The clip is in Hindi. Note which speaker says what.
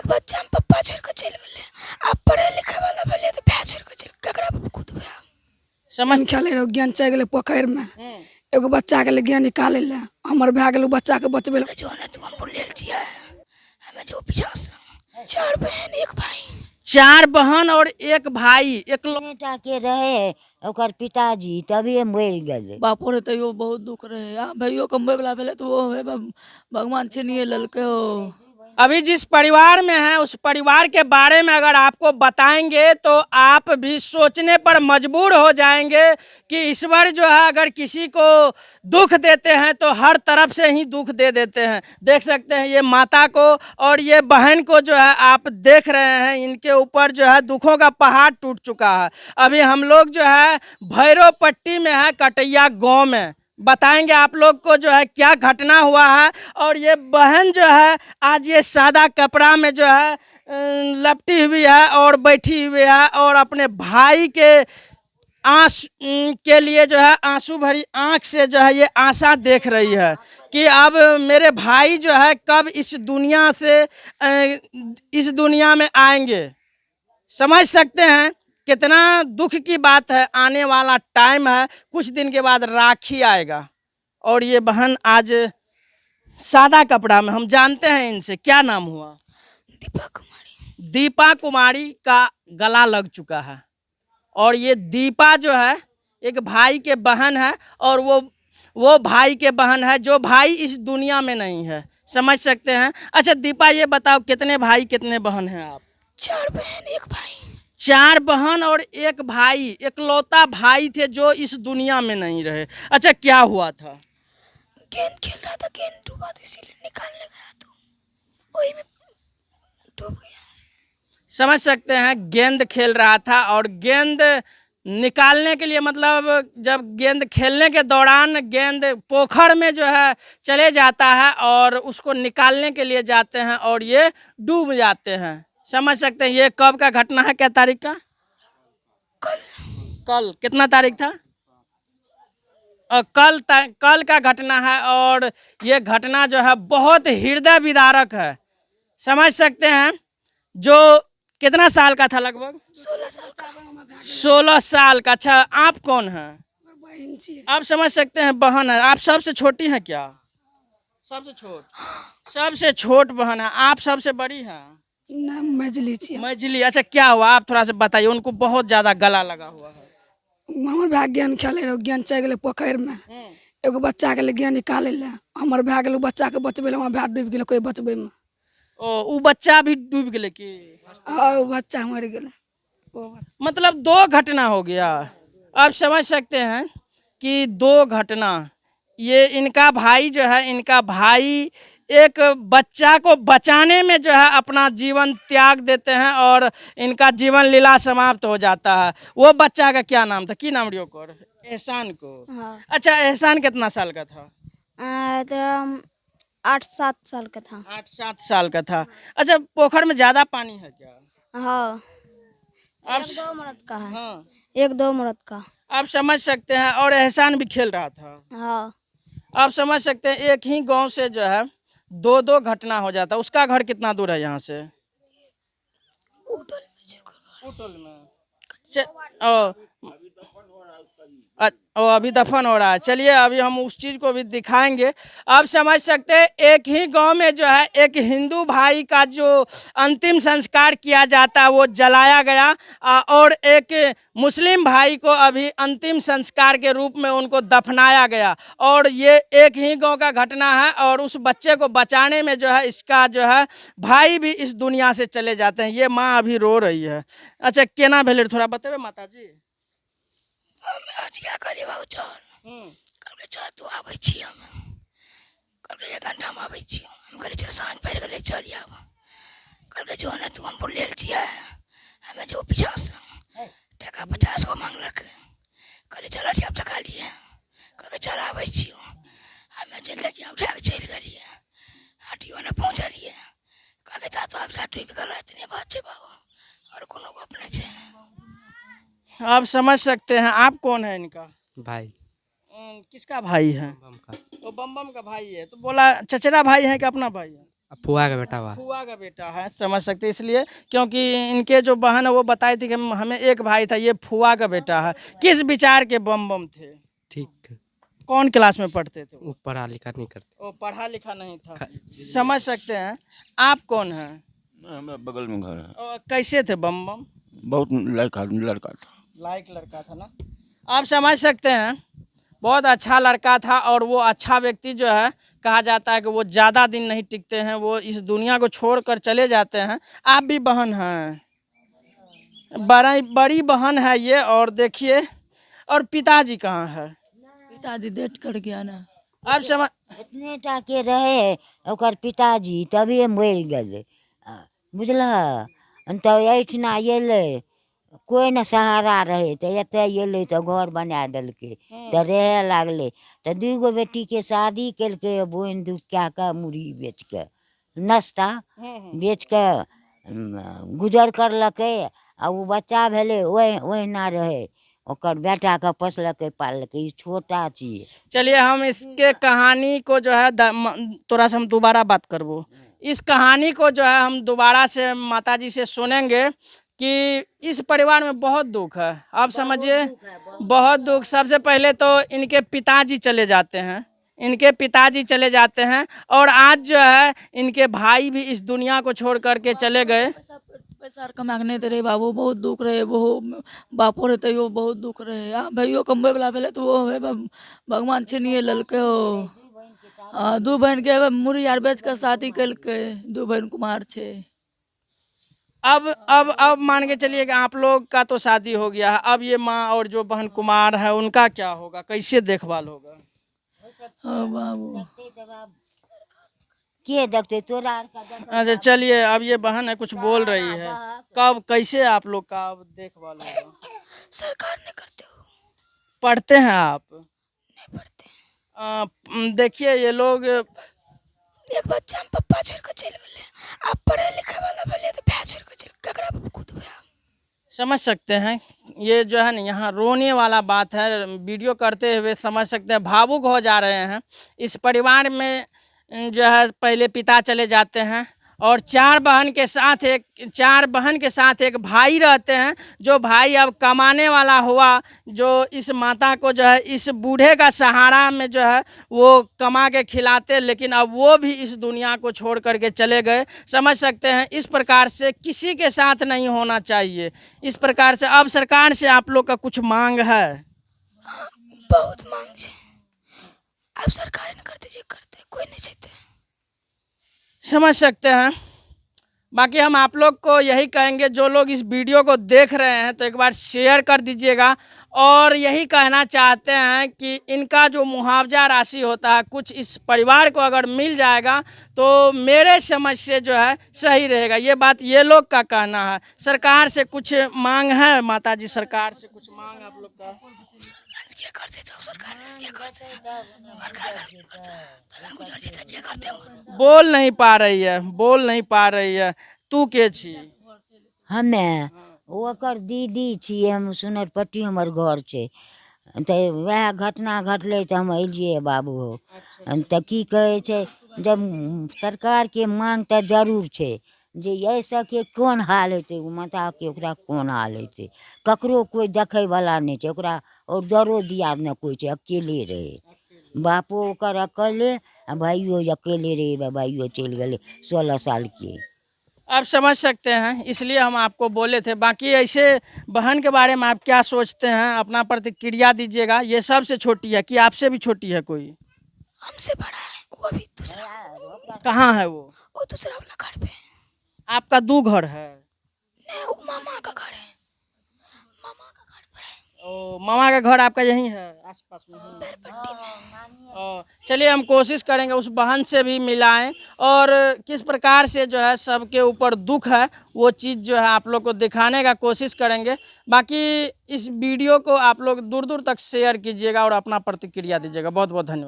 Speaker 1: एक बच्चा हम पप्पा छोड़ के चल गए। आप पढ़े लिखे वाला बोले तो भै छोड़ के चल ककरा खुद भै
Speaker 2: समझ
Speaker 1: खेले रहो ज्ञान चल गए पोखर में। एगो बच्चा के ज्ञान निकाले ले हमर भै गेल बच्चा के बचबे जो है तू हम बोल छिए हमें जो पीछा से 4 बहन 1 भाई।
Speaker 2: 4 बहन और 1 भाई। एक
Speaker 3: बेटा के रहे ओकर पिताजी तभी मर गए।
Speaker 1: बापो रे तैयो बहुत दुख रहे आ भैयो कमबे वाला भेले तो वो भगवान छीनिए ललके हो।
Speaker 2: अभी जिस परिवार में है उस परिवार के बारे में अगर आपको बताएंगे तो आप भी सोचने पर मजबूर हो जाएंगे कि ईश्वर जो है अगर किसी को दुख देते हैं तो हर तरफ से ही दुख दे देते हैं। देख सकते हैं ये माता को और ये बहन को जो है आप देख रहे हैं, इनके ऊपर जो है दुखों का पहाड़ टूट चुका है। अभी हम लोग जो है भैरव पट्टी में है, कटैया गाँव में, बताएंगे आप लोग को जो है क्या घटना हुआ है। और ये बहन जो है आज ये सादा कपड़ा में जो है लपटी हुई है और बैठी हुई है और अपने भाई के के लिए जो है आंसू भरी आंख से जो है ये आशा देख रही है कि अब मेरे भाई जो है कब इस दुनिया में आएंगे। समझ सकते हैं कितना दुख की बात है। आने वाला टाइम है, कुछ दिन के बाद राखी आएगा और ये बहन आज सादा कपड़ा में, हम जानते हैं इनसे, क्या नाम हुआ?
Speaker 1: दीपा कुमारी।
Speaker 2: दीपा कुमारी का गला लग चुका है और ये दीपा जो है एक भाई के बहन है और वो भाई के बहन है जो भाई इस दुनिया में नहीं है। समझ सकते हैं। अच्छा दीपा ये बताओ कितने भाई कितने बहन हैं आप?
Speaker 1: 4 बहन 1 भाई।
Speaker 2: 4 बहन और 1 भाई, इकलौता भाई थे जो इस दुनिया में नहीं रहे। अच्छा क्या हुआ था?
Speaker 1: गेंद खेल रहा था, गेंद डूबा तो इसीलिए निकालने गया तो वही में डूब गया।
Speaker 2: समझ सकते हैं, गेंद खेल रहा था और गेंद निकालने के लिए, मतलब जब गेंद खेलने के दौरान गेंद पोखर में जो है चले जाता है और उसको निकालने के लिए जाते हैं और ये डूब जाते हैं। समझ सकते हैं। ये कब का घटना है, क्या तारीख का? कल कितना तारीख था? कल का घटना है और ये घटना जो है बहुत हृदय विदारक है। समझ सकते हैं। जो कितना साल का था? लगभग
Speaker 1: 16 साल का।
Speaker 2: 16 साल का। अच्छा आप कौन हैं? आप समझ सकते हैं बहन है। आप सबसे छोटी हैं क्या? सबसे छोट बहन है। आप सबसे बड़ी हैं? मजली। अच्छा क्या हुआ आप थोड़ा सा बताइए। उनको बहुत ज्यादा गला लगा हुआ है।
Speaker 1: हमर भाई ज्ञान खेले रहो, ज्ञान चल गए पोखर में। एगो बच्चा के ज्ञान निकाले ले हमर भाई गेल बच्चा के बचबे ले, हमर भाई डूब गेल कोई बचबे में।
Speaker 2: ओ बच्चा भी डूब गए कि?
Speaker 1: बच्चा मर गया।
Speaker 2: मतलब 2 घटना हो गया। आप समझ सकते हैं कि 2 घटना। ये इनका भाई जो है, इनका भाई एक बच्चा को बचाने में जो है अपना जीवन त्याग देते हैं और इनका जीवन लीला समाप्त हो जाता है। वो बच्चा का क्या नाम था? की नाम रियो को? एहसान को।
Speaker 3: हाँ।
Speaker 2: अच्छा एहसान कितना साल का था?
Speaker 3: तो 8-7 साल का था।
Speaker 2: 8-7 साल का था। अच्छा पोखर में ज्यादा पानी है क्या?
Speaker 3: हाँ।
Speaker 2: आप
Speaker 3: 1-2 मरद का है।
Speaker 2: हाँ
Speaker 3: 1-2 मरद का।
Speaker 2: आप समझ सकते हैं। और एहसान भी खेल रहा था।
Speaker 3: हाँ।
Speaker 2: आप समझ सकते हैं एक ही गांव से जो है 2-2 घटना हो जाता है। उसका घर कितना दूर है यहाँ से? उटल में। अभी दफन हो रहा है। चलिए अभी हम उस चीज़ को भी दिखाएंगे। आप समझ सकते हैं एक ही गांव में जो है एक हिंदू भाई का जो अंतिम संस्कार किया जाता है वो जलाया गया और एक मुस्लिम भाई को अभी अंतिम संस्कार के रूप में उनको दफनाया गया। और ये एक ही गांव का घटना है और उस बच्चे को बचाने में जो है इसका जो है भाई भी इस दुनिया से चले जाते हैं। ये माँ अभी रो रही है। अच्छा केना भेले थोड़ा बतावे माता जी।
Speaker 1: तू आबै छी, हम कहलकै 1 घंटा में आबै छी। हम कहलिए चल साँझ पड़ि गेलै चल आब। कहलकै जो है तू हम बोल छिए हमें जो पीछा से टका 50 को मांगलक। कहलिए चल अब टका लिए। कहलकै चल आबै छी। हमें चल देखिए उठा के चल गेलिए हटियो ने पहुँचलिए। कहलकै ता तो अब डूबि गेल इतने बात है बाबू और कोनो गप नहीं है।
Speaker 2: आप समझ सकते हैं। आप कौन है इनका
Speaker 4: भाई?
Speaker 2: किसका भाई है?
Speaker 4: बम का।
Speaker 2: तो बम का भाई है। तो बोला चचेरा भाई है कि अपना भाई है?
Speaker 4: फुआ का बेटा हुआ।
Speaker 2: फुआ का बेटा है, समझ सकते हैं। इसलिए क्योंकि इनके जो बहन है वो बताई थी कि हमें एक भाई था, ये फुआ का बेटा है। किस विचार के बम बम थे?
Speaker 4: ठीक,
Speaker 2: कौन क्लास में पढ़ते थे?
Speaker 4: वो पढ़ा लिखा नहीं करते।
Speaker 2: वो पढ़ा लिखा नहीं था, समझ सकते हैं। आप कौन हैं?
Speaker 5: हमारे बगल में घर है।
Speaker 2: और कैसे थे बम बम?
Speaker 5: बहुत लड़का था।
Speaker 2: लायक लड़का था ना, आप समझ सकते हैं। बहुत अच्छा लड़का था और वो अच्छा व्यक्ति जो है, कहा जाता है कि वो ज़्यादा दिन नहीं टिकते हैं, वो इस दुनिया को छोड़कर चले जाते हैं। आप भी बहन हैं, बड़ी बहन है ये। और देखिए, और पिताजी कहाँ है?
Speaker 6: पिताजी डेट कर गया ना।
Speaker 2: आप समझ,
Speaker 3: इतने टाके रहे ओकर पिताजी तभी मर गए, बुझल। तो एठिना अयलै, कोई न सहारा रहे तो एते अयलै तो घर बना देलकै, तो रहे लागलै। तो 2 गो बेटी के शादी केलकै, बोनि दुख कए कऽ मुरही बेच के, नाश्ता बेच के गुजर करलकै। आ वो बच्चा भेलै ओहिना रहे, ओकर बेटा के पोसलकै पाललकै। ई छोटा चीज।
Speaker 2: चलिए हम इसके कहानी को जो है थोड़ा सा हम दोबारा बात करबो। इस कहानी को जो है हम दोबारा से माताजी से सुनेंगे कि इस परिवार में बहुत दुख है। आप समझिए, बहुत दुख। सबसे पहले तो इनके पिताजी चले जाते हैं, इनके पिताजी चले जाते हैं। और आज जो है इनके भाई भी इस दुनिया को छोड़ करके चले गए।
Speaker 6: पैसा कमा के नहीं दे रहे बाबू, बहुत दुख रहे। वो बापो रहते हो बहुत दुख रहे। भैयो कमबे वाला भेले तो वो भगवान छीनिए ललके हो। 2 बहन के मुरही आर बेच के शादी कलके, 2 बहन कुमार छे।
Speaker 2: अब मान के चलिए कि आप लोग का तो शादी हो गया है, अब ये माँ और जो बहन कुमार है उनका क्या होगा, कैसे देखभाल होगा?
Speaker 6: हाँ बाबू,
Speaker 3: के देखते तोरा आर का
Speaker 2: अच्छा चलिए, अब ये बहन है कुछ बोल रही है, कब कैसे आप लोग का अब देखभाल होगा?
Speaker 1: सरकार ने करते हो,
Speaker 2: पढ़ते हैं आप?
Speaker 1: नहीं पढ़ते।
Speaker 2: देखिए ये लोग,
Speaker 1: एक बच्चा हम पप्पा छोड़ के चल गए। आप पढ़े लिखे वाला बोले तो भैया छोड़ के चल ककरा बाप खुद भैया।
Speaker 2: समझ सकते हैं। ये जो है ना, यहाँ रोने वाला बात है। वीडियो करते हुए समझ सकते हैं, भावुक हो जा रहे हैं। इस परिवार में जो है पहले पिता चले जाते हैं और 4 बहन के साथ एक भाई रहते हैं। जो भाई अब कमाने वाला हुआ, जो इस माता को जो है इस बूढ़े का सहारा में जो है वो कमा के खिलाते, लेकिन अब वो भी इस दुनिया को छोड़ करके चले गए। समझ सकते हैं, इस प्रकार से किसी के साथ नहीं होना चाहिए। इस प्रकार से अब सरकार से आप लोग का कुछ मांग है?
Speaker 1: बहुत मांग है। अब सरकार ने करते जो करते, कोई नहीं चाहते।
Speaker 2: समझ सकते हैं। बाकी हम आप लोग को यही कहेंगे, जो लोग इस वीडियो को देख रहे हैं तो एक बार शेयर कर दीजिएगा। और यही कहना चाहते हैं कि इनका जो मुआवजा राशि होता है, कुछ इस परिवार को अगर मिल जाएगा तो मेरे समझ से जो है सही रहेगा। ये बात ये लोग का कहना है। सरकार से कुछ मांग है माताजी? सरकार से कुछ मांग आप लोग का?
Speaker 1: क्या करते तो सरकार ने क्या करते, क्या करते
Speaker 2: बोल नहीं पा रही है, बोल नहीं पा रही है। तू के छी?
Speaker 3: हमे ओकर दीदी छियै, हम सुनरपट्टी हमर घर छै। तो वह घटना घटलै तो हम अलियै बाबू हो। तो की कहै छै, जब सरकार के मांग तो जरूर छै जे ऐसा के कोन हाल हेतै, माता के ओकरा कोन हाल हेतै, ककरो कोई देखै वाला नहीं छै ओकरा। और दरो दियाद न कोई छै, अकेले रहे। बापो ओकर अकेले, भाइयो अकेले रहे। भाइयो चल गए 16 साल के।
Speaker 2: आप समझ सकते हैं, इसलिए हम आपको बोले थे। बाकी ऐसे बहन के बारे में आप क्या सोचते हैं, अपना प्रतिक्रिया दीजिएगा। ये सबसे छोटी है कि आपसे भी छोटी है कोई?
Speaker 1: हमसे बड़ा है वो, अभी दूसरा।
Speaker 2: कहाँ है वो?
Speaker 1: वो दूसरा वाला घर पे है।
Speaker 2: आपका 2 घर है?
Speaker 1: नहीं, वो मामा का घर है, मामा का घर पर है।
Speaker 2: ओ, मामा का घर आपका यहीं है आसपास में?
Speaker 1: बेलपट्टी में।
Speaker 2: चलिए हम कोशिश करेंगे उस बहन से भी मिलाएं और किस प्रकार से जो है सबके ऊपर दुख है वो चीज़ जो है आप लोग को दिखाने का कोशिश करेंगे। बाकी इस वीडियो को आप लोग दूर दूर तक शेयर कीजिएगा और अपना प्रतिक्रिया दीजिएगा। बहुत बहुत धन्यवाद।